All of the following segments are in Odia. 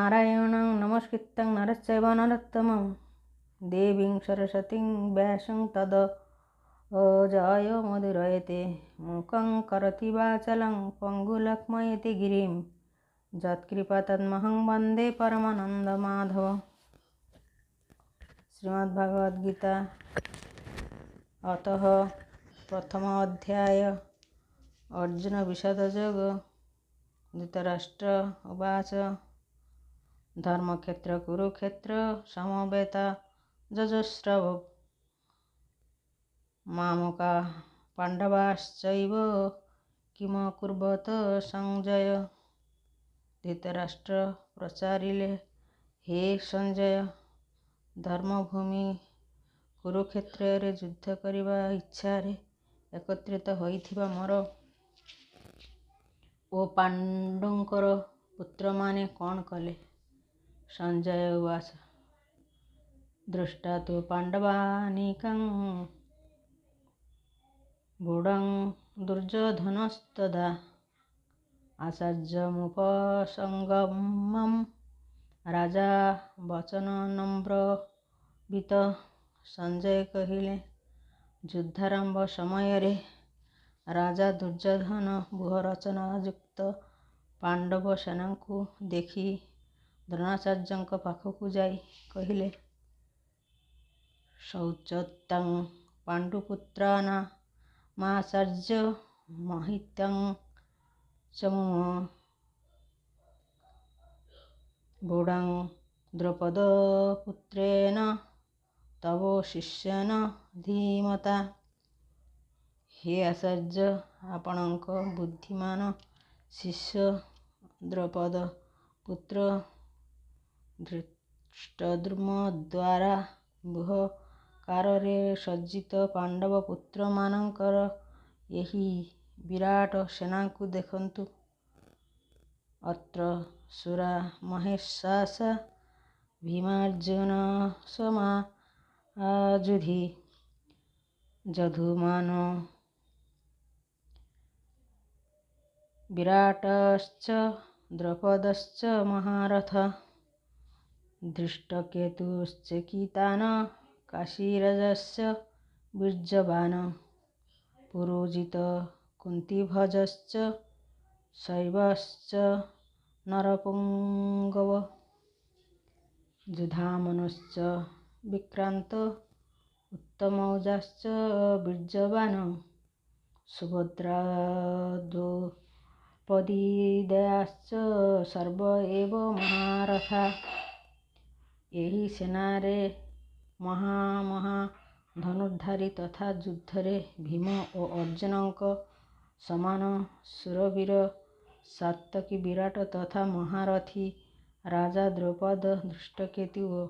नारायणं नमस्कृतं नरश्चैव नरोत्तमं देवीं सरस्वतीं व्यासं तदजायमुदीरयते मूकं करोति वाचालं पङ्गुलक्ष्मयति गिरिं यत्कृपातमहं वन्दे परमानन्दमाधव। श्रीमद्भगवद्गीता अतः प्रथम अध्याय अर्जुन विषादयोग। धृतराष्ट्र उवाच धर्मक्षेत्र कुरुक्षेत्र समवेता जजस्रव मामका पाण्डवाश्चैव किमकुर्वत संजय। धृतराष्ट्र प्रचारिले हे संजय धर्मभूमि कुरुक्षेत्ରରେ युद्ध କରିବା ଇଚ୍ଛାରେ ଏକତ୍ରିତ ହୋଇଥିବା ମୋର ଓ ପାଣ୍ଡୁଙ୍କର ପୁତ୍ରମାନେ କ'ଣ କଲେ? ସଞ୍ଜୟ ଉବାଚ ଦୃଷ୍ଟା ତୁ ପାଣ୍ଡବାନିକଂ ବୁଢ଼ଂ ଦୁର୍ଯ୍ୟୋଧନସ୍ତଦା ଆଚାର୍ଯ୍ୟମୁପସଙ୍ଗମଂ ରାଜା ବଚନ ନମ୍ରବିତ। ସଞ୍ଜୟ କହିଲେ ଯୁଦ୍ଧାରମ୍ଭ ସମୟରେ ରାଜା ଦୁର୍ଯ୍ୟୋଧନ ବ୍ୟୂହରଚନାଯୁକ୍ତ ପାଣ୍ଡବ ସେନାଙ୍କୁ ଦେଖି ଦ୍ରୋଣାଚାର୍ଯ୍ୟଙ୍କ ପାଖକୁ ଯାଇ କହିଲେ ଶୌଚତ୍ୟାଂ ପାଣ୍ଡୁପୁତ୍ରାନାମାଚାର୍ଯ୍ୟ ମହିତ୍ୟାଂ ଚ ମମ ବୁଢ଼ଂ ଦ୍ରୌପଦପୁତ୍ରେଣ ତବ ଶିଷ୍ୟେନ ଧୀମତା। ହେ ଆଚାର୍ଯ୍ୟ ଆପଣଙ୍କ ବୁଦ୍ଧିମାନ ଶିଷ୍ୟ ଦ୍ରୌପଦ ପୁତ୍ର ଧୃଷ୍ଟଦ୍ୟୁମ୍ନ ଦ୍ୱାରା ବ୍ୟୂହକାରରେ ସଜ୍ଜିତ ପାଣ୍ଡବ ପୁତ୍ରମାନଙ୍କର ଏହି ବିରାଟ ସେନାକୁ ଦେଖନ୍ତୁ। ଅତ୍ର ସୁରା ମହେଶାସା ଭୀମାର୍ଜୁନସମାଯୁଧି ଯଧୁମାନୋ ବିରାଟଶ୍ଚ ଦ୍ରୌପଦଶ୍ଚ ମହାରଥ धृष्टकेतुश्चेकितान काशीराजस्य बीर्यवान् पुरोजित कुन्तीभोजश्च शैवश्च नरपुङ्गव युधामनश्च विक्रान्त उत्तमौजाश्च बीर्यवान् सुभद्राद्रौपदीदयाश्च सर्व एव महारथा। ଏହି ସେନାରେ ମହା ଧନୁର୍ଦ୍ଧାରୀ ତଥା ଯୁଦ୍ଧରେ ଭୀମ ଓ ଅର୍ଜୁନଙ୍କ ସମାନ ଶୂରବୀର ସାତ୍ୱକୀ ବିରାଟ ତଥା ମହାରଥୀ ରାଜା ଦ୍ରୌପଦ ଧୃଷ୍ଟକେତୁ ଓ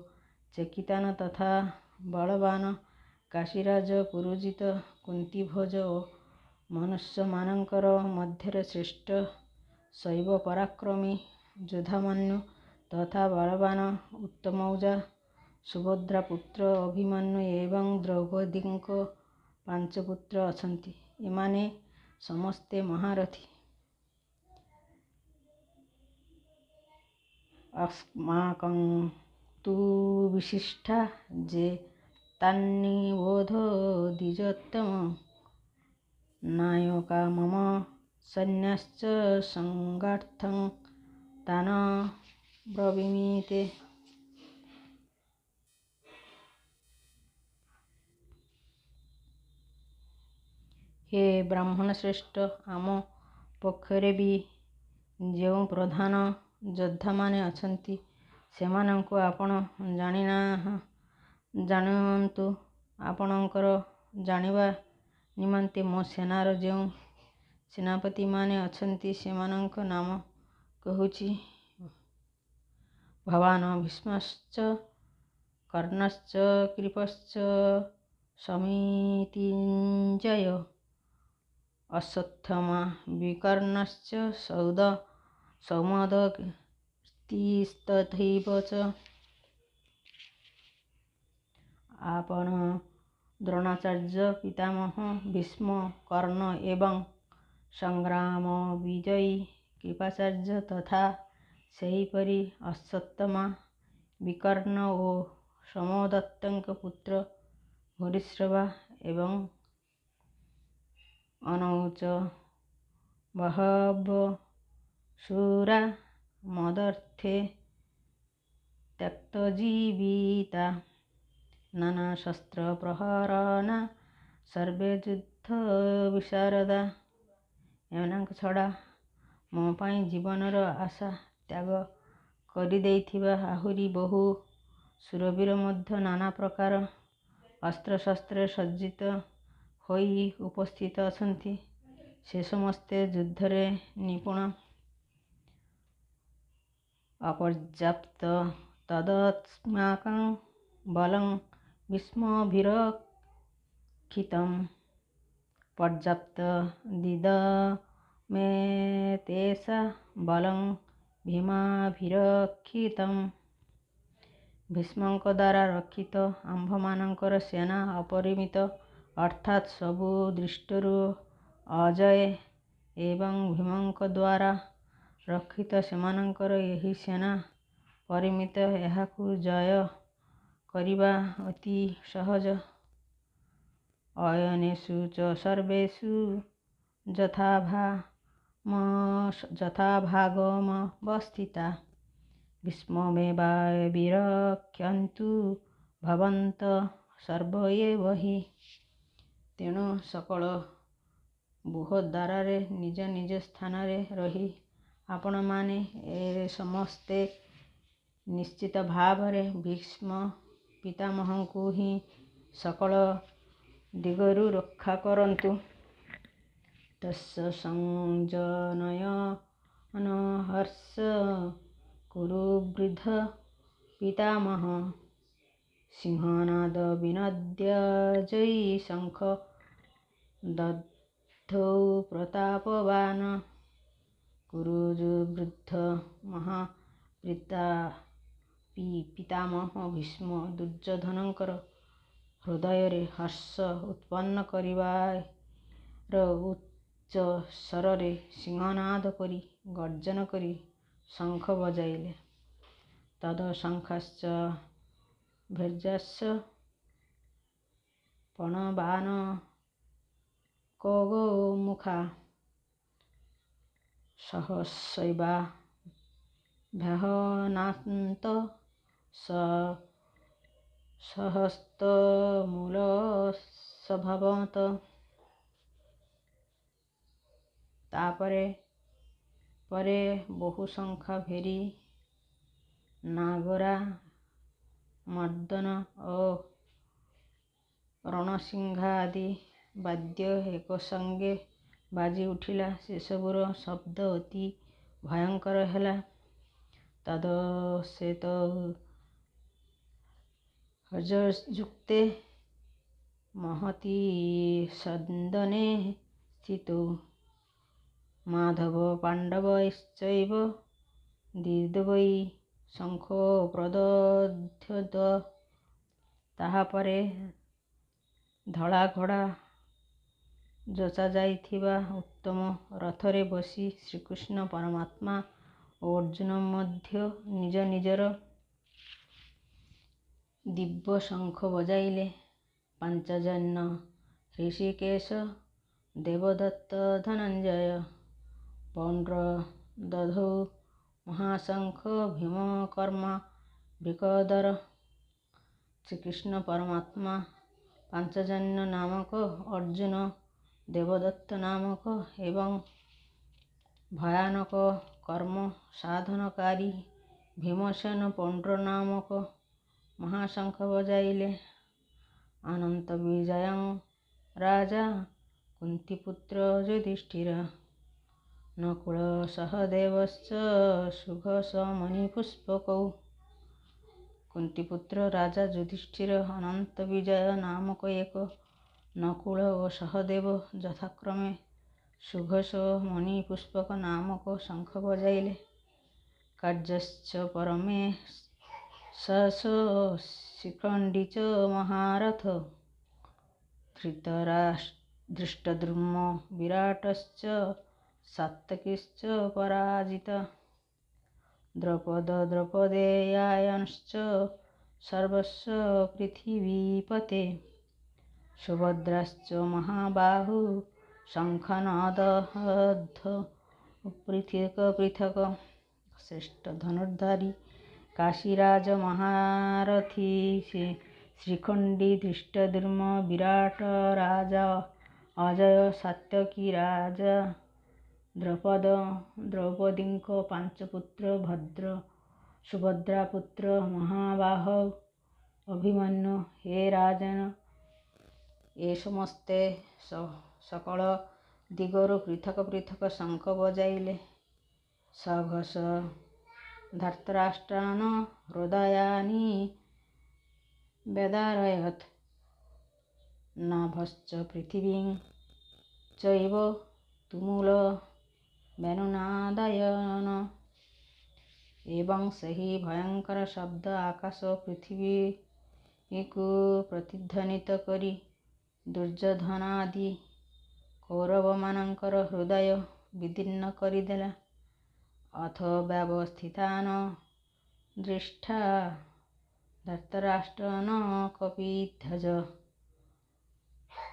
ଚେକିତାନ ତଥା ବଳବାନ କାଶୀରାଜ ପୁରୋଜିତ କୁନ୍ତୀଭୋଜ ଓ ମନୁଷ୍ୟମାନଙ୍କର ମଧ୍ୟରେ ଶ୍ରେଷ୍ଠ ଶୈବ ପରାକ୍ରମୀ ଯୁଧାମନ୍ୟୁ ତଥା ବଳବାନ ଉତ୍ତମୌଜା ସୁଭଦ୍ରା ପୁତ୍ର ଅଭିମନ୍ୟୁ ଏବଂ ଦ୍ରୌପଦୀଙ୍କ 5 ପୁତ୍ର ଅଛନ୍ତି। ଏମାନେ ସମସ୍ତେ ମହାରଥୀ। अस्माकं तु विशिष्टा जे तान्निबोध द्विजोत्तम नायका मम सैन्यश्च संगार्थं तान् ब्रवीमीते। हे ବ୍ରାହ୍ମଣ ଶ୍ରେଷ୍ଠ ଆମ ପକ୍ଷରେ ବି ଯେଉଁ ପ୍ରଧାନ ଯୋଦ୍ଧାମାନେ ଅଛନ୍ତି ସେମାନଙ୍କୁ ଆପଣ ଜାଣନ୍ତୁ। ଆପଣଙ୍କର ଜାଣିବା ନିମନ୍ତେ ମୋ ସେନାର ଯେଉଁ ସେନାପତିମାନେ ଅଛନ୍ତି ସେମାନଙ୍କ ନାମ କହୁଛି। ଭବାନ ଭୀଷ୍ମଶ୍ଚ କର୍ଣ୍ଣଶ୍ଚ କୃପଶ୍ଚ ସମିତିଞ୍ଜୟ ଅଶ୍ୱତ୍ଥାମା ବିକର୍ଣ୍ଣଶ୍ଚ ସୌମଦକୀର୍ତ୍ତିस्तथैव च। ଆପଣ ଦ୍ରୋଣାଚାର୍ଯ୍ୟ ପିତାମହ ଭୀଷ୍ମ କର୍ଣ୍ଣ ଏବଂ ସଂଗ୍ରାମ ବିଜୟୀ କୃପାଚାର୍ଯ୍ୟ ତଥା ସେହିପରି ଅଶ୍ୱତ୍ଥାମା, ବିକର୍ଣ୍ଣ ଓ ସୋମଦତ୍ତଙ୍କ ପୁତ୍ର ଭୂରିଶ୍ରବା ଏବଂ ଅନୌଚ ବହବ ଶୂରା ମଦର୍ଥେ ତ୍ୟକ୍ତଜୀବିତା ନାନା ଶସ୍ତ୍ର ପ୍ରହରଣା ସର୍ବେ ଯୁଦ୍ଧ ବିଶାରଦା। ଏମାନଙ୍କ ଛଡ଼ା ମୋ ପାଇଁ ଜୀବନର ଆଶା ତ୍ୟାଗ କରିଦେଇଥିବା ଆହୁରି ବହୁ ଶୂରବୀର ମଧ୍ୟ ନାନା ପ୍ରକାର ଅସ୍ତ୍ରଶସ୍ତ୍ରରେ ସଜ୍ଜିତ ହୋଇ ଉପସ୍ଥିତ ଅଛନ୍ତି। ସେ ସମସ୍ତେ ଯୁଦ୍ଧରେ ନିପୁଣ। ଅପର୍ଯ୍ୟାପ୍ତ ତଦସ୍ମାକଂ ବଳଂ ଭୀଷ୍ମଭିରକ୍ଷିତଂ ପର୍ଯ୍ୟାପ୍ତ ଦିଦମେତେଷା ବଳଂ ଭୀମାଭିରକ୍ଷିତଂ। ଭୀଷ୍ମଙ୍କ ଦ୍ୱାରା ରକ୍ଷିତ ଆମ୍ଭମାନଙ୍କର ସେନା ଅପରିମିତ ଅର୍ଥାତ୍ ସବୁ ଦୃଷ୍ଟିରୁ ଅଜୟ ଏବଂ ଭୀମଙ୍କ ଦ୍ୱାରା ରକ୍ଷିତ ସେମାନଙ୍କର ଏହି ସେନା ପରିମିତ। ଏହାକୁ ଜୟ କରିବା ଅତି ସହଜ। ଅୟନେଷୁ ଚ ସର୍ବେଷୁ ଯଥାଭାଗମବସ୍ଥିତା ଭୀଷ୍ମମେବାବିରକ୍ଷन्तୁ ଭବନ୍ତଃ ସର୍ବ ଏବ ହି। ତେଣୁ ସକଳ ବୃହଦ୍ୱାରରେ ନିଜ ନିଜ ସ୍ଥାନରେ ରହି ଆପଣମାନେ ସମସ୍ତେ ନିଶ୍ଚିତ ଭାବରେ ଭୀଷ୍ମ ପିତାମହଙ୍କୁ ହିଁ ସକଳ ଦିଗରୁ ରକ୍ଷା କରନ୍ତୁ। ତସ୍ୟ ସଂଯନୟନ ହର୍ଷ କୁରୁ ବୃଦ୍ଧ ପିତାମହ ସିଂହନାଦ ବିନଦ୍ୟ ଜୟୀ ଶଙ୍ଖ ଦଦ୍ଧୌ ପ୍ରତାପବାନ୍। କୁରୁ ବୃଦ୍ଧ ପିତାମହ ଭୀଷ୍ମ ଦୁର୍ଯ୍ୟୋଧନଙ୍କର ହୃଦୟରେ ହର୍ଷ ଉତ୍ପନ୍ନ କରିବାର ଉଚ୍ଚ ସ୍ୱରରେ ସିଂହନାଦ କରି ଗର୍ଜନ କରି ଶଙ୍ଖ ବଜାଇଲେ। ତତ୍ ଶଙ୍ଖାଶ୍ଚ ଭୈର୍ଯ୍ୟାଶ୍ଚ ପଣବାନ କୋଗୋମୁଖା ସହସୈବାଭ୍ୟହନାନ୍ତଃ ସହସ୍ତମୂଳସମଭବତ୍। ତାପରେ ବହୁ ଶଙ୍ଖ ଭେରୀ ନାଗରା ମର୍ଦ୍ଦନ ଓ ରଣସିଂଘା ଆଦି ବାଦ୍ୟ ଏକସଙ୍ଗେ ବାଜି ଉଠିଲା। ସେସବୁର ଶବ୍ଦ ଅତି ଭୟଙ୍କର ହେଲା। ତଦଶ୍ୱେତୌ ହର୍ଷଯୁକ୍ତେ ମହତି ସଦନେ ସ୍ଥିତୌ ମାଧବ ପାଣ୍ଡବୈଶ୍ଚୈବ ଦ୍ୱିଦଳୈ ଶଙ୍ଖୋ ପ୍ରଦଧ୍ୱତ। ତାହାପରେ ଧଳା ଘୋଡ଼ା ଯୋଚାଯାଇଥିବା ଉତ୍ତମ ରଥରେ ବସି ଶ୍ରୀକୃଷ୍ଣ ପରମାତ୍ମା ଓ ଅର୍ଜୁନ ମଧ୍ୟ ନିଜ ନିଜର ଦିବ୍ୟ ଶଙ୍ଖ ବଜାଇଲେ। ପାଞ୍ଚଜନ୍ୟ ହୃଷୀକେଶ ଦେବଦତ୍ତ ଧନଞ୍ଜୟ ପୌଣ୍ଡ୍ର ଦଧୌ ମହାଶଙ୍ଖ ଭୀମକର୍ମା ବୃକୋଦର। ଶ୍ରୀକୃଷ୍ଣ ପରମାତ୍ମା ପାଞ୍ଚଜନ୍ୟ ନାମକ ଅର୍ଜୁନ ଦେବଦତ୍ତ ନାମକ ଏବଂ ଭୟାନକ କର୍ମ ସାଧନକାରୀ ଭୀମସେନ ପୌଣ୍ଡ୍ର ନାମକ ମହାଶଙ୍ଖ ବଜାଇଲେ। ଅନନ୍ତ ବିଜୟଂ ରାଜା କୁନ୍ତୀପୁତ୍ର ଯୁଧିଷ୍ଠିର ନକୁଳ ସହଦେବଶ୍ଚ ସୁଘୋଷମଣିପୁଷ୍ପକୌ। କୁନ୍ତୀପୁତ୍ର ରାଜା ଯୁଧିଷ୍ଠିର ଅନନ୍ତ ବିଜୟ ନାମକ ଏକ, ନକୁଳ ଓ ସହଦେବ ଯଥାକ୍ରମେ ସୁଘୋଷ ଓ ମଣିପୁଷ୍ପକ ନାମକ ଶଙ୍ଖ ବଜାଇଲେ। କାର୍ଯ୍ୟଶ୍ଚ ପରମେଶସ୍ ଶିଖଣ୍ଡୀ ଚ ମହାରଥ ଧୃଷ୍ଟଦ୍ୟୁମ୍ନ ବିରାଟଶ୍ଚ ସାତ୍ୟକୀଶ୍ଚ ପରାଜିତ। द्रौपदेयाश्च सर्वस्य पृथिवीपते सुभद्राश्च महाबाहु शङ्खनादहद्ध पृथक् पृथक् श्रेष्ठ धनुर्धारी काशीराज महारथी श्रीखण्डी धृष्टद्युम्न विराट राजा अजय सात्यकी राजा द्रौपदीଙ୍କ ପାଞ୍ଚ ପୁତ୍ର ଭଦ୍ର ସୁଭଦ୍ରା ପୁତ୍ର ମହାବାହୁ ଅଭିମନ୍ୟୁ ହେ ରାଜନ ଏ ସମସ୍ତେ ସକଳ ଦିଗରୁ ପୃଥକ ପୃଥକ ଶଙ୍ଖ ବଜାଇଲେ। ସଘୋଷ ଧର୍ତ୍ତରାଷ୍ଟ୍ରାନ ହୃଦୟାନି ବେଦାରୟତ୍ ନାଭଶ୍ଚ ପୃଥିବୀଂ ଚୈବ ତୁମୁଲ ବେଣୁନାଦାୟନ ଏବଂ ସେହି ଭୟଙ୍କର ଶବ୍ଦ ଆକାଶ ଓ ପୃଥିବୀକୁ ପ୍ରତିଧ୍ୱନିତ କରି ଦୁର୍ଯ୍ୟୋଧନାଦି କୌରବମାନଙ୍କର ହୃଦୟ ବିଦୀର୍ଣ୍ଣ କରିଦେଲା। ଅଥ ବ୍ୟବସ୍ଥିତାନ ଦୃଷ୍ଟା ଧର୍ତ୍ତରାଷ୍ଟ୍ରନ କପିଧ୍ୱଜ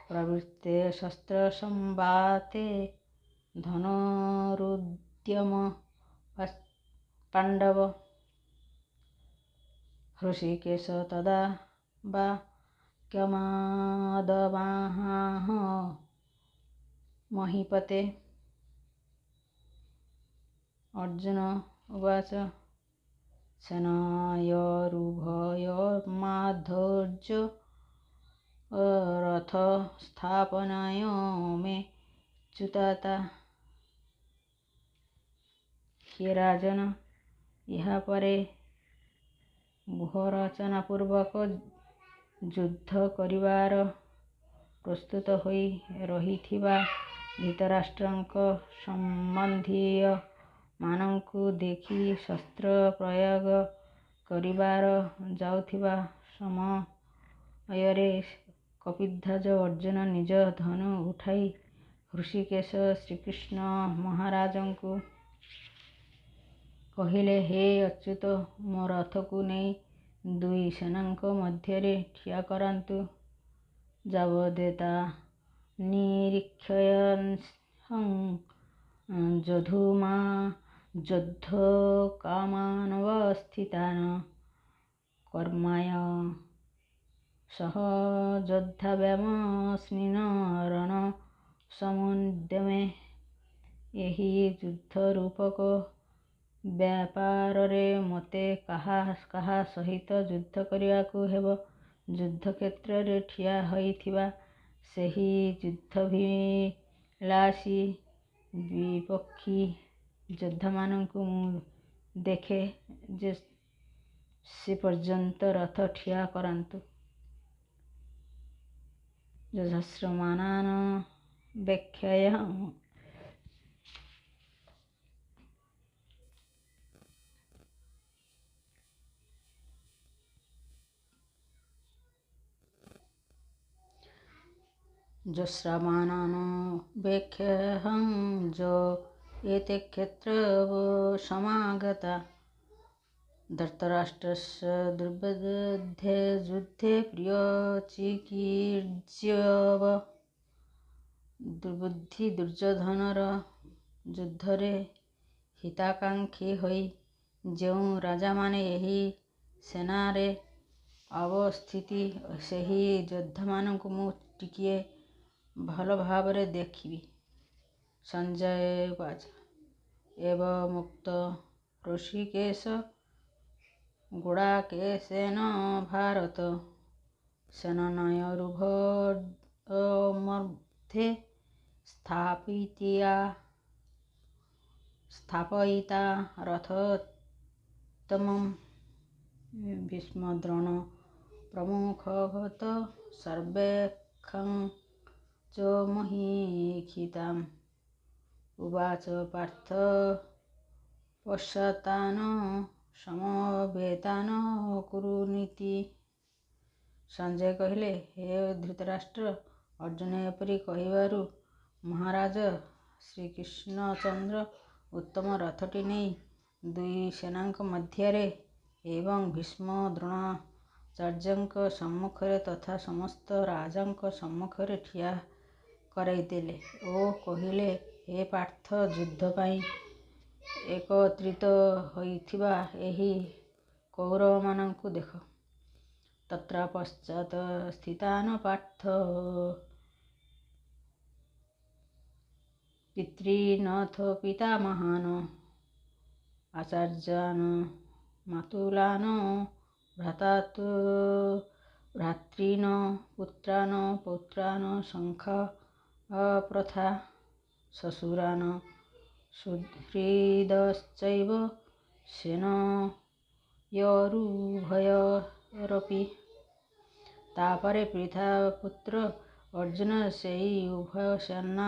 ପ୍ରବୃତ୍ତେ ଶସ୍ତ୍ର ସମ୍ବାତେ ଧନୁରୁଦ୍ୟମ ପାଣ୍ଡବ ହୃଷୀକେଶ ତଦା ବାକ୍ୟମାଦବାହାଃ ମହୀପତେ। ଅର୍ଜୁନ ଉବାଚ ସେନାୟୋରୁଭୟୋର୍ମାଧୈର୍ଯ୍ୟ ରଥ ସ୍ଥାପନାୟ ମେ ଚ୍ୟୁତା। ହେ ରାଜନ, ଏହାପରେ ବ୍ୟୂହରଚନାପୂର୍ବକ ଯୁଦ୍ଧ କରିବାର ପ୍ରସ୍ତୁତ ହୋଇ ରହିଥିବା ଧୃତରାଷ୍ଟ୍ରଙ୍କ ସମ୍ବନ୍ଧୀୟମାନଙ୍କୁ ଦେଖି ଶସ୍ତ୍ର ପ୍ରୟୋଗ କରିବାର ଯାଉଥିବା ସମୟରେ କପିଧ୍ୱଜ ଅର୍ଜୁନ ନିଜ ଧନୁ ଉଠାଇ ହୃଷୀକେଶ ଶ୍ରୀକୃଷ୍ଣ ମହାରାଜଙ୍କୁ କହିଲେ, ହେ ଅଚ୍ୟୁତ, ମୋ ରଥକୁ ନେଇ ଦୁଇ ସେନାଙ୍କ ମଧ୍ୟରେ ଠିଆ କରାନ୍ତୁ। ଯାବଦେତାନିରୀକ୍ଷୟଂସ୍ତଂ ଯୋଦ୍ଧୁକାମାନବସ୍ଥିତାନ୍ କର୍ମାୟ ସହ ଯୋଦ୍ଧାଭ୍ୟାମସ୍ମିନ୍ ରଣସମୁଦ୍ୟମେ। ଏହି ଯୁଦ୍ଧରୂପକ ବ୍ୟାପାରରେ ମୋତେ କାହା ସହିତ ଯୁଦ୍ଧ କରିବାକୁ ହେବ? ଯୁଦ୍ଧକ୍ଷେତ୍ରରେ ଠିଆ ହୋଇଥିବା ସେହି ଯୁଦ୍ଧାଭିଳାଷୀ ବିପକ୍ଷୀ ଯୋଦ୍ଧାମାନଙ୍କୁ ମୁଁ ଦେଖେ ଯେ ସେ ପର୍ଯ୍ୟନ୍ତ ରଥ ଠିଆ କରାନ୍ତୁ। ଯୁଧ୍ୟସ୍ମାନାନ୍ ବେକ୍ଷୟଃ ଯୋ ଏତେ କ୍ଷେତ୍ରୈବ ସମାଗତା। ଧର୍ତ୍ତରାଷ୍ଟ୍ରस्य ଦୁର୍ବୁଦ୍ଧେ ଯୁଦ୍ଧେ ପ୍ରିୟଚିକୀର୍ଷିତଃ। ଦୁର୍ବୁଦ୍ଧି ଦୁର୍ଯ୍ୟୋଧନର ଯୁଦ୍ଧରେ ହିତାକାଂକ୍ଷୀ ହୋଇ ଯେଉଁ ରାଜାମାନେ ଏହି ସେନାରେ ଅବସ୍ଥିତି, ସେହି ଯୋଦ୍ଧାମାନଙ୍କୁ ମୁଁ ଟିକିଏ ଭଲ ଭାବରେ ଦେଖିବି। ସଞ୍ଜୟ ଉବାଚ ଏବମୁକ୍ତ ହୃଷୀକେଶ ଗୁଡ଼ାକେଶେନ ଭାରତ ସେନାନାୟୋରୁଭୟୋର୍मध्ये ସ୍ଥାପୟିତା ରଥୋତ୍ତମଂ ଭୀଷ୍ମ ଦ୍ରୋଣ ପ୍ରମୁଖତଃ ସର୍ବେକ୍ଷଂ च ମହୀକ୍ଷିତାମ୍। ଉବାଚ ପାର୍ଥ ପଶ୍ୟତାନ୍ ସମବେତାନ୍ କୁରୁନିତି। ସଞ୍ଜୟ କହିଲେ, ହେ ଧୃତରାଷ୍ଟ୍ର, ଅର୍ଜୁନ ଏପରି କହିବାରୁ ମହାରାଜ ଶ୍ରୀକୃଷ୍ଣଚନ୍ଦ୍ର ଉତ୍ତମ ରଥଟି ନେଇ ଦୁଇ ସେନାଙ୍କ ମଧ୍ୟରେ ଏବଂ ଭୀଷ୍ମ ଦ୍ରୋଣାଚାର୍ଯ୍ୟଙ୍କ ସମ୍ମୁଖରେ ତଥା ସମସ୍ତ ରାଜାଙ୍କ ସମ୍ମୁଖରେ ଠିଆ କରାଇଦେଲେ ଓ କହିଲେ, ହେ ପାର୍ଥ, ଯୁଦ୍ଧ ପାଇଁ ଏକତ୍ରିତ ହୋଇଥିବା ଏହି କୌରବମାନଙ୍କୁ ଦେଖ। ତତ୍ର ପଶ୍ଚାତ୍ ସ୍ଥିତାନ୍ ପାର୍ଥ ପିତॄନଥ ପିତାମହାନ୍ ଆଚାର୍ଯ୍ୟାନ୍ ମାତୁଲାନ୍ ଭ୍ରାତॄन् ପୁତ୍ରାन् ପୌत्रान् ସଖା ପ୍ରଥା ଶ୍ୱଶୁରାन् ସୁହୃଦଶ୍ଚୈବ ସେନୟୋରୁଭୟରପି। ତାପରେ ପିତାପୁତ୍ର ଅର୍ଜୁନ ସେହି ଉଭୟ ସେନା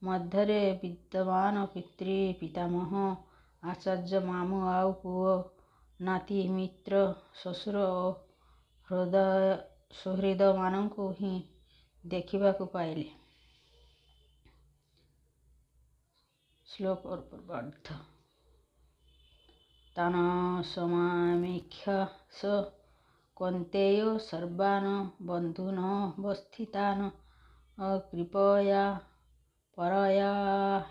ମଧ୍ୟରେ ବିଦ୍ୟମାନ ପିତୃ ପିତାମହ ଆଚାର୍ଯ୍ୟ ମାମୁଁ ଆଉ ପୁଅ ନାତି ମିତ୍ର ଶ୍ୱଶୁର ଓ ସୁହୃଦମାନଙ୍କୁ ହିଁ ଦେଖିବାକୁ ପାଇଲେ। ଶ୍ଲୋକ ପୂର୍ବାର୍ଦ୍ଧ। ତାନ୍ ସମାମୀକ୍ଷ୍ୟ ସ କୌନ୍ତେୟ ସର୍ବାନ୍ ବନ୍ଧୂନବସ୍ଥିତାନ୍ କୃପୟା ପରାୟାତ୍ସ୍ମ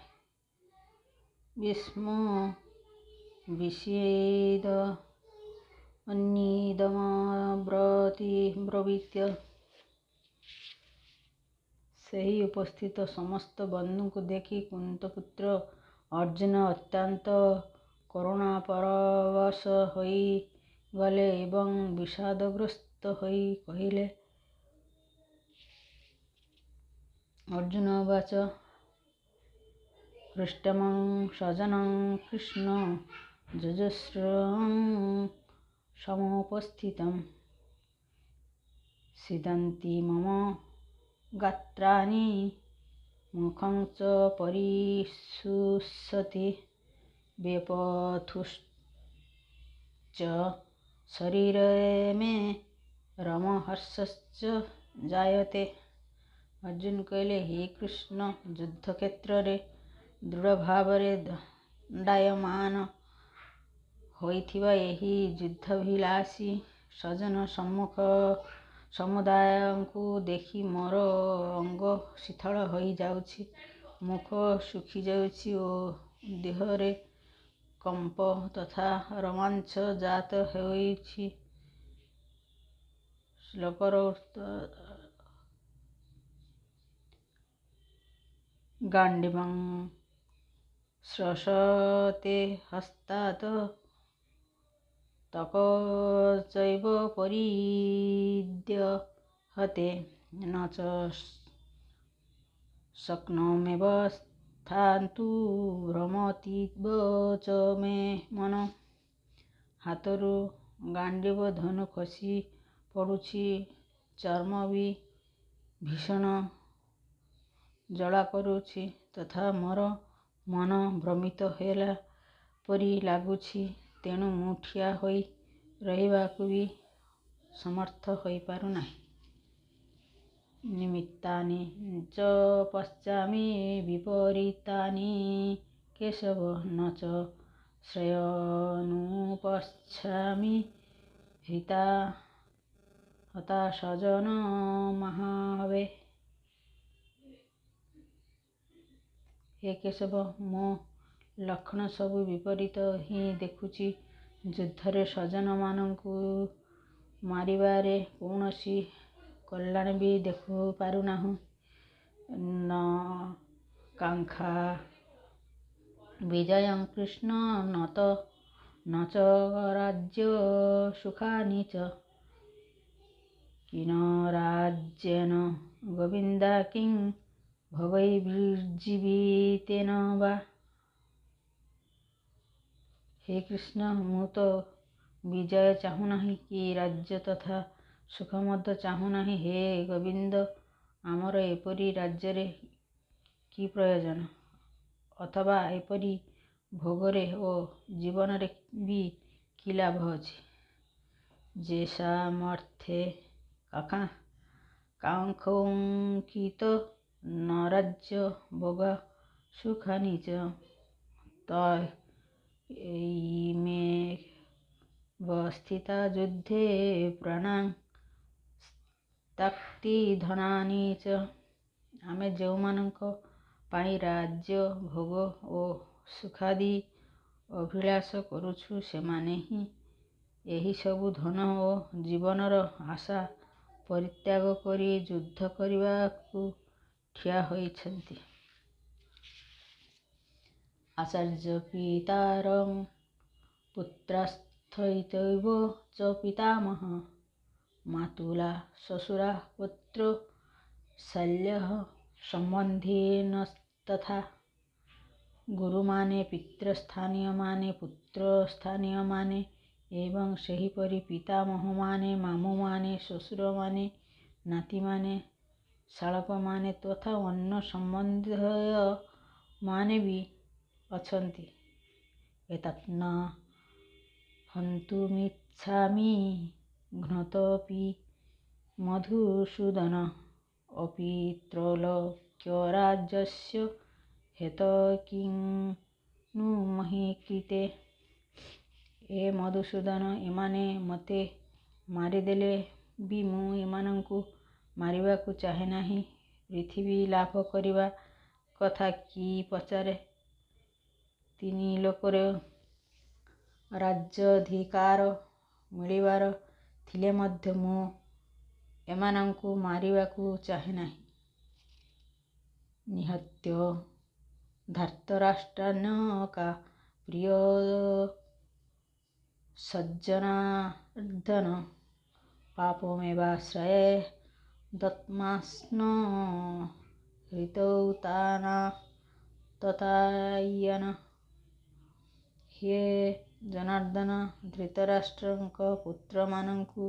ବିଷୀଦन्निदमब्रवीत्। ସେହି ଉପସ୍ଥିତ ସମସ୍ତ ବନ୍ଧୁଙ୍କୁ ଦେଖି କୁନ୍ତପୁତ୍ର ଅର୍ଜୁନ ଅତ୍ୟନ୍ତ କରୁଣାପରବଶ ହୋଇଗଲେ ଏବଂ ବିଷାଦଗ୍ରସ୍ତ ହୋଇ କହିଲେ, ଅର୍ଜୁନ ଉବାଚ, ହୃଷ୍ଟଂ ସ୍ୱଜନଂ କୃଷ୍ଣ ଯୁଯୁତ୍ସୁଂ ସମୁପସ୍ଥିତଂ सीदन्ति मम गात्राणि मुखं च परिशुष्यति वेपथुश्च शरीरे मे रोमहर्षश्च जायते। ଅର୍ଜୁନ କହିଲେ, ହେ କୃଷ୍ଣ, ଯୁଦ୍ଧକ୍ଷେତ୍ରରେ ଦୃଢ଼ଭାବରେ ଦଣ୍ଡାୟମାନ ହୋଇଥିବା ଏହି ଯୁଦ୍ଧାଭିଳାଷୀ ସଜ୍ଜନ ସମୁଦାୟଙ୍କୁ ଦେଖି ମୋର ଅଙ୍ଗ ଶିଥିଳ ହୋଇଯାଉଛି, ମୁଖ ଶୁଖିଯାଉଛି ଓ ଦେହରେ କମ୍ପ ତଥା ରୋମାଞ୍ଚ ଜାତ ହେଉଛି। ଶ୍ଲୋକର ଗାଣ୍ଡୀବଂ ସ୍ରଶତେ ହସ୍ତାତ୍ ତକ ଚୈବ ପରିଦ୍ୟହତେ ନ ଚ ଶକ୍ନୋମ୍ୟେବ ସ୍ଥାତୁଂ ଭ୍ରମତୀବ ଚ ମେ ମନଃ। ହାତରୁ ଗାଣ୍ଡୀବ ଧନୁ ଖସି ପଡ଼ୁଛି, ଚର୍ମ ବି ଭୀଷଣ ଜ୍ୱାଳା କରୁଛି ତଥା ମୋର ମନ ଭ୍ରମିତ ହେଲା ପରି ଲାଗୁଛି, ତେଣୁ ମୁଁ ଠିଆ ହୋଇ ରହିବାକୁ ବି ସମର୍ଥ ହୋଇପାରୁନାହିଁ। ନିମିତ୍ତାନି ଚ ପଶ୍ୟାମି ବିପରୀତାନି କେଶବ ନ ଚ ଶ୍ରେୟୋऽନୁପଶ୍ୟାମି ହତାଶଜନ ମହାବଳେ। ହେ କେଶବ, ମୋ ଲକ୍ଷଣ ସବୁ ବିପରୀତ ହିଁ ଦେଖୁଛି। ଯୁଦ୍ଧରେ ସ୍ୱଜନମାନଙ୍କୁ ମାରିବାରେ କୌଣସି କଲ୍ୟାଣ ବି ଦେଖିପାରୁନାହିଁ। ନ କାଙ୍କ୍ଷେ ବିଜୟଂ କୃଷ୍ଣ ନ ଚ ରାଜ୍ୟସୁଖାନି ଚ କିଂ ରାଜ୍ୟେନ ଗୋବିନ୍ଦ କିଂ ଭୋଗୈର୍ଜୀବିତେନ ବା। ହେ କୃଷ୍ଣ, ମୁଁ ତ ବିଜୟ ଚାହୁଁନାହିଁ କି ରାଜ୍ୟ ତଥା ସୁଖ ମଧ୍ୟ ଚାହୁଁନାହିଁ। ହେ ଗୋବିନ୍ଦ, ଆମର ଏପରି ରାଜ୍ୟରେ କି ପ୍ରୟୋଜନ? ଅଥବା ଏପରି ଭୋଗରେ ଓ ଜୀବନରେ ବି କି ଲାଭ ଅଛି? ୟେଷାମର୍ଥେ କାଙ୍କ୍ଷିତୋ ନ ରାଜ୍ୟ ଭୋଗା ସୁଖାନି ଚ ତୈ स्थिता ଯୁଦ୍ଧେ ପ୍ରାଣାଂ ତାକ୍ତି ଧନାନି ଚ। ଆମେ ଯେଉଁମାନଙ୍କ ପାଇଁ ରାଜ୍ୟ ଭୋଗ ଓ ସୁଖାଦି ଅଭିଳାଷ କରୁଛୁ ସେମାନେ ହିଁ ଏହିସବୁ ଧନ ଓ ଜୀବନର ଆଶା ପରିତ୍ୟାଗ କରି ଯୁଦ୍ଧ କରିବାକୁ ଠିଆ ହୋଇଛନ୍ତି। ଆଚାର୍ଯ୍ୟ ପିତାରଂ ପୁତ୍ରାସ୍ଥୈତୈବ ଚ ପିତାମହ ମାତୁଲା ଶ୍ୱଶୁରା ପୁତ୍ରୋ ଶଲ୍ୟଃ ସମ୍ବନ୍ଧିନସ୍ତଥା। ଗୁରୁମାନେ ପିତୃସ୍ଥାନୀୟମାନେ ପୁତ୍ରସ୍ଥାନୀୟମାନେ ଏବଂ ସେହିପରି ପିତାମହମାନେ ମାମୁଁମାନେ ଶ୍ୱଶୁରମାନେ ନାତିମାନେ ଶାଳକମାନେ ତଥା ଅନ୍ୟ ସମ୍ବନ୍ଧୀୟମାନେ ବି ଅଛନ୍ତି। ଏତନ୍ନ ହନ୍ତୁମିଚ୍ଛାମି ଘ୍ନତୋऽପି ମଧୁସୂଦନ ଅପି ତ୍ରୈଲୋକ୍ୟରାଜ୍ୟସ୍ୟ ହେତୈ କିଂ नु ମହି କ୍ରୀତେ। ଏ ମଧୁସୂଦନ, ଏମାନେ ମୋତେ ମାରିଦେଲେ ବି ମୁଁ ଏମାନଙ୍କୁ ମାରିବାକୁ ଚାହେଁ ନାହିଁ। ପୃଥିବୀ ଲାଭ କରିବା କଥା କି ପଚାରେ? ତିନି ଲୋକରେ ରାଜ୍ୟାଧିକାର ମିଳିବାର ଥିଲେ ମଧ୍ୟ ମୁଁ ଏମାନଙ୍କୁ ମାରିବାକୁ ଚାହେଁ ନାହିଁ। ନିହତ୍ୟ ଧାର୍ତ୍ତରାଷ୍ଟ୍ରାନ୍ କା ପ୍ରିୟ ସଜ୍ଜନାର୍ଦ୍ଦନ ପାପମେବାଶ୍ରୟେ ଦତ୍ମାତ୍ମନୋ ହୃତୌତାନା ତଥାୟନ। ହେ ଜନାର୍ଦ୍ଦନ, ଧୃତରାଷ୍ଟ୍ରଙ୍କ ପୁତ୍ରମାନଙ୍କୁ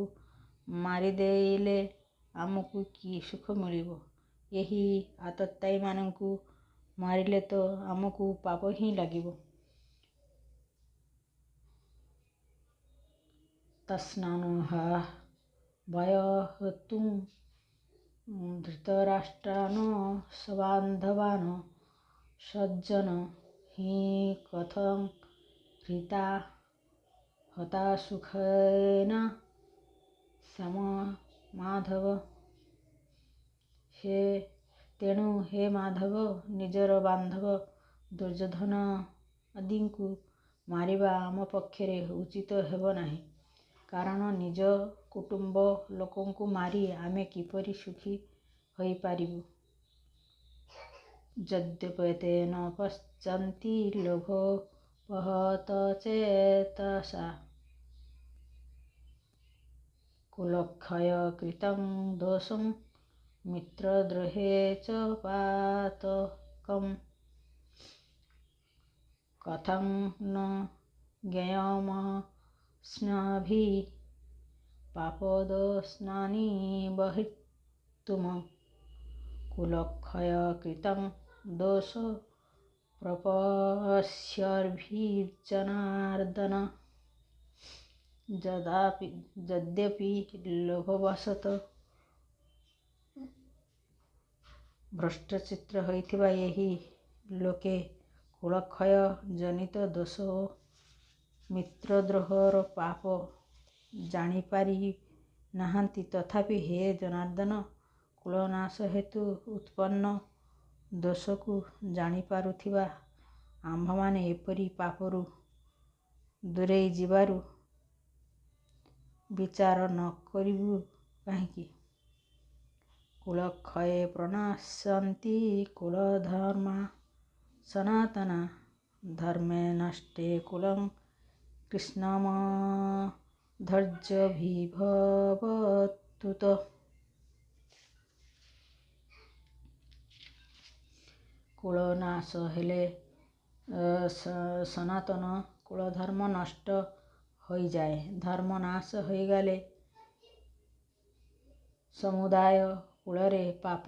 ମାରିଦେଲେ ଆମକୁ କି ସୁଖ ମିଳିବ? ଏହି ଆତତାୟୀମାନଙ୍କୁ ମାରିଲେ ତ ଆମକୁ ପାପ ହିଁ ଲାଗିବ। ତସ୍ମାନ୍ନୁ ହା ଭୟହେତୁଂ ଧୃତରାଷ୍ଟ୍ରାନ୍ ସବାନ୍ଧବାନ୍ ସଜ୍ଜନ ହିଁ କଥଂ ହୃତା ହତା ସୁଖେନ ଶ୍ୟାମ ମାଧବ। ତେଣୁ ହେ ମାଧବ, ନିଜର ବାନ୍ଧବ ଦୁର୍ଯ୍ୟୋଧନ ଆଦିଙ୍କୁ ମାରିବା ଆମ ପକ୍ଷରେ ଉଚିତ ହେବ ନାହିଁ। କାରଣ ନିଜ କୁଟୁମ୍ବ ଲୋକଙ୍କୁ ମାରି ଆମେ କିପରି ସୁଖୀ ହୋଇପାରିବୁ? ଯଦ୍ୟପେତେ ନ ପଶ୍ୟନ୍ତି ଲୋଭୋପହତଚେତସା କୁଲକ୍ଷୟକୃतं ଦୋଷଂ ମିତ୍ରଦ୍ରୋହେ च ପାତକम्। କଥଂ ନ ଜ୍ଞେୟମସ୍ମାभिଃ ପାପଦୋଷାନି ବହିର୍ତ୍ତୁମ କୁଲକ୍ଷୟକୃतं ଦୋଷ ପ୍ରପଶ୍ୟର୍ଭିର୍ଜନାର୍ଦ୍ଦନ। ଯଦ୍ୟପି ଲୋଭବଶତଃ ଭ୍ରଷ୍ଟଚିତ୍ତ ହୋଇଥିବା ଏହି ଲୋକେ କୁଳକ୍ଷୟ ଜନିତ ଦୋଷ ଓ ମିତ୍ରଦ୍ରୋହର ପାପ ଜାଣିପାରି ନାହାନ୍ତି, ତଥାପି ହେ ଜନାର୍ଦ୍ଦନ, କୁଳନାଶ ହେତୁ ଉତ୍ପନ୍ନ ଦୋଷକୁ ଜାଣିପାରୁଥିବା ଆମ୍ଭମାନେ ଏପରି ପାପରୁ ଦୂରେଇ ଯିବାରୁ ବିଚାର ନ କରିବୁ କାହିଁକି? କୁଳକ୍ଷୟେ ପ୍ରଣଶ୍ୟନ୍ତି କୁଳଧର୍ମା ସନାତନା ଧର୍ମେ ନଷ୍ଟେ କୁଲଂ କୃଷ୍ଣମଧ୍ୱର୍ଯଭିଭବତ୍ୟୁତ। କୁଳ ନାଶ ହେଲେ ସନାତନ କୁଳଧର୍ମ ନଷ୍ଟ ହୋଇଯାଏ। ଧର୍ମ ନାଶ ହୋଇଗଲେ ସମୁଦାୟ କୁଳରେ ପାପ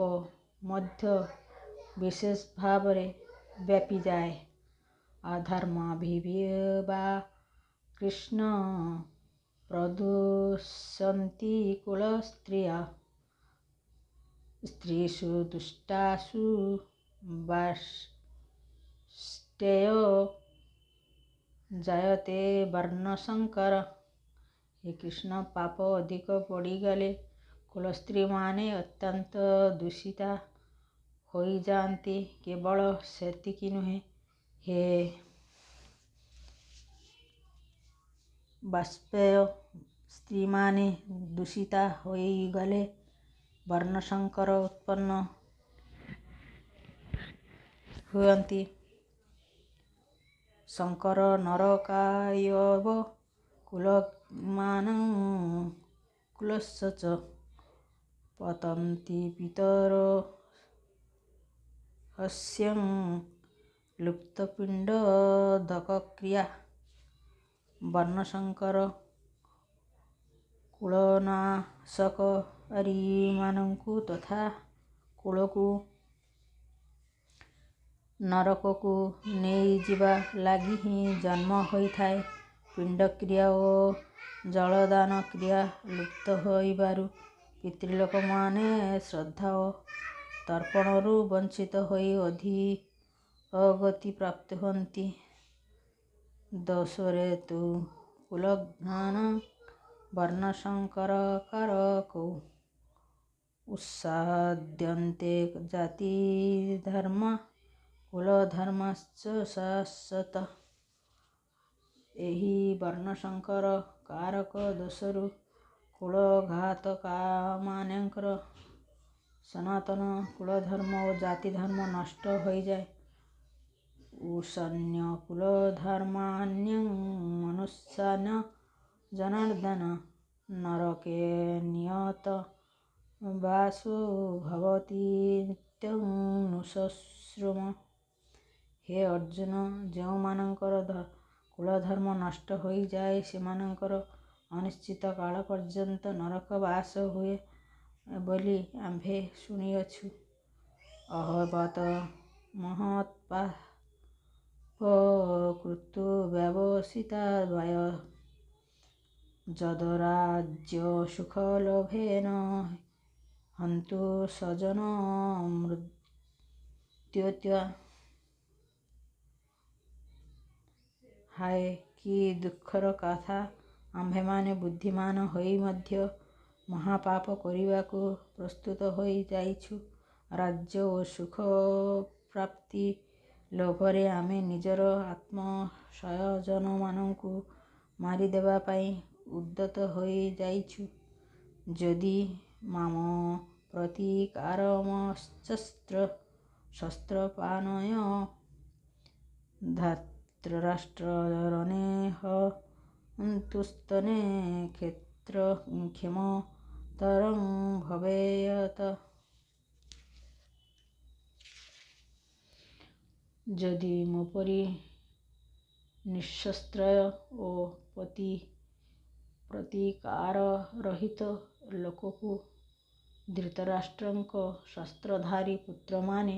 ମଧ୍ୟ ବିଶେଷ ଭାବରେ ବ୍ୟାପିଯାଏ। ଅଧର୍ମାଭିର୍ବା କୃଷ୍ଣ ପ୍ରଦୁଷ୍ୟନ୍ତି କୁଳସ୍ତ୍ରିୟଃ ସ୍ତ୍ରୀଷୁ ଦୁଷ୍ଟାସୁ ବାର୍ଷ୍ଣେୟ ଜାୟତେ ବର୍ଣ୍ଣସଙ୍କରଃ। हे कृଷ୍ଣ ପାପ ଅଧିକ ବଢ଼ିଗଲେ କୁଳସ୍ତ୍ରୀମାନେ ଅତ୍ୟନ୍ତ ଦୂଷିତା ହୋଇଯାଆନ୍ତି। କେବଳ ସେତିକି ନୁହେଁ, ହେ ବାଷ୍ପେୟ ସ୍ତ୍ରୀମାନେ ଦୂଷିତା ହୋଇଗଲେ ବର୍ଣ୍ଣସଙ୍କର ଉତ୍ପନ୍ନ ହୁଅନ୍ତି। ଶଙ୍କର ନରକାୟବ କୁଲମାନଂ କୁଲସ୍ୟ ଚ ପତନ୍ତି ପିତର ହସ୍ୟଂ ଲୁପ୍ତପିଣ୍ଡୋଦକକ୍ରିୟା। ବର୍ଣ୍ଣସଙ୍କର କୁଳନାଶକାରୀମାନଙ୍କୁ ତଥା କୁଳକୁ ନରକକୁ ନେଇଯିବା ଲାଗି ହିଁ ଜନ୍ମ ହୋଇଥାଏ। ପିଣ୍ଡକ୍ରିୟା ଓ ଜଳଦାନ କ୍ରିୟା ଲୁପ୍ତ ହୋଇବାରୁ ପିତୃଲୋକମାନେ ଶ୍ରଦ୍ଧା ଓ ତର୍ପଣରୁ ବଞ୍ଚିତ ହୋଇ ଅଧୋଗତି ପ୍ରାପ୍ତ ହୁଅନ୍ତି। ଦୋଷରେ ତୁ କୁଲଘ୍ନାନାଂ ବର୍ଣ୍ଣସଙ୍କରକାରକୌ ଉତ୍ସାଦ୍ୟନ୍ତେ ଜାତିଧର୍ମା କୁଳଧର୍ମାଶ୍ଚ ଶାଶ୍ୱତଃ। ଏହି ବର୍ଣ୍ଣସଙ୍କର କାରକ ଦୋଷରୁ କୁଳଘାତକମାନଙ୍କର ସନାତନ କୁଳଧର୍ମ ଓ ଜାତିଧର୍ମ ନଷ୍ଟ ହୋଇଯାଏ। ଉଷଣ୍ୟ କୁଳଧର୍ମାଣ୍ୟଂ ମନୁଷ୍ୟାନ ଜନାର୍ଦ୍ଦନ ନରକେ ନିୟତ ବାସୋ ଭବତୀତ୍ୟନୁଶଶ୍ରୁମ। ହେ ଅର୍ଜୁନ, ଯେଉଁମାନଙ୍କର କୁଳଧର୍ମ ନଷ୍ଟ ହୋଇଯାଏ ସେମାନଙ୍କର ଅନିଶ୍ଚିତ କାଳ ପର୍ଯ୍ୟନ୍ତ ନରକ ବାସ ହୁଏ ବୋଲି ଆମ୍ଭେ ଶୁଣିଅଛୁ। ଅହବତ ମହତ୍ପାପ କୃତୋ ବ୍ୟବସିତାଦୟ ଯଦରାଜ୍ୟସୁଖଲୋଭେନ ହନ୍ତୁ ସ୍ୱଜନମୃତ୍ୟୁତ୍ୱା। ହାୟ, କି ଦୁଃଖର କଥା! ଆମ୍ଭେମାନେ ବୁଦ୍ଧିମାନ ହୋଇ ମଧ୍ୟ ମହାପାପ କରିବାକୁ ପ୍ରସ୍ତୁତ ହୋଇ ଯାଇଛୁ। ରାଜ୍ୟ ଓ ସୁଖ ପ୍ରାପ୍ତି ଲୋଭରେ ଆମେ ନିଜର ଆତ୍ମସ୍ୱଜନମାନଙ୍କୁ ମାରିଦେବା ପାଇଁ ଉଦ୍ୟତ ହୋଇ ଯାଇଛୁ। ଯଦି ମାମ ପ୍ରତିକାରମଶ୍ଚସ୍ତ୍ରପାନୟ ଧାର୍ତ୍ତରାଷ୍ଟ୍ରାରଣେ ହନ୍ତୁସ୍ତନେ କ୍ଷେମତରଂ ଭବେୟତ। ଯଦି ମୋପରି ନିଃଶସ୍ତ୍ର ଓ ପ୍ରତିକାରରହିତ ଲୋକକୁ ଧୃତରାଷ୍ଟ୍ରଙ୍କ ଶସ୍ତ୍ରଧାରୀ ପୁତ୍ରମାନେ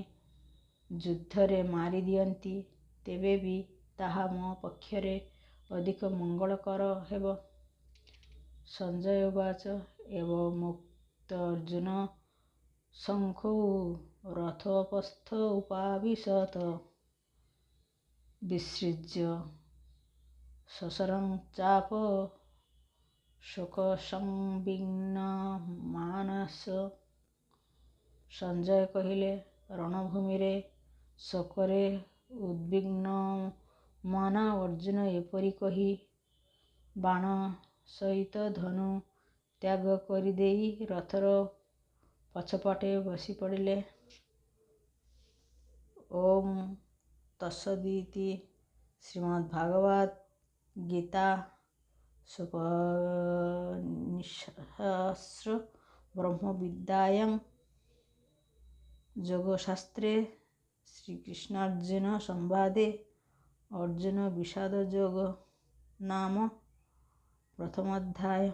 ଯୁଦ୍ଧରେ ମାରିଦିଅନ୍ତି, ତେବେ ବି ତାହା ମୋ ପକ୍ଷରେ ଅଧିକ ମଙ୍ଗଳକର ହେବ। ସଞ୍ଜୟ ଉବାଚ ଏବମୁକ୍ତ ଅର୍ଜୁନ ଶଙ୍ଖୌ ରଥୋପସ୍ଥ ଉପାବିଶତ୍ ବିସୃଜ୍ୟ ସଶରଂ ଚାପ ଶୋକସଂବିଘ୍ନମାନସଃ। ସଞ୍ଜୟ କହିଲେ, ରଣଭୂମିରେ ଶୋକରେ ଉଦ୍ବିଗ୍ନମନା ଅର୍ଜୁନ ଏପରି କହି ବାଣ ସହିତ ଧନୁ ତ୍ୟାଗ କରିଦେଇ ରଥର ପଛପଟେ ବସିପଡ଼ିଲେ। ଓଁ ତତ୍ସଦିତି ଶ୍ରୀମଦ୍ଭାଗବଦ୍ଗୀତାସୂପନିଷତ୍ସୁ ବ୍ରହ୍ମବିଦ୍ୟାୟାଂ ଯୋଗଶାସ୍ତ୍ରେ ଶ୍ରୀକୃଷ୍ଣାର୍ଜୁନ ସଂବାଦେ ଅର୍ଜୁନ ବିଷାଦଯୋଗ ନାମ ପ୍ରଥମୋଧ୍ୟାୟ।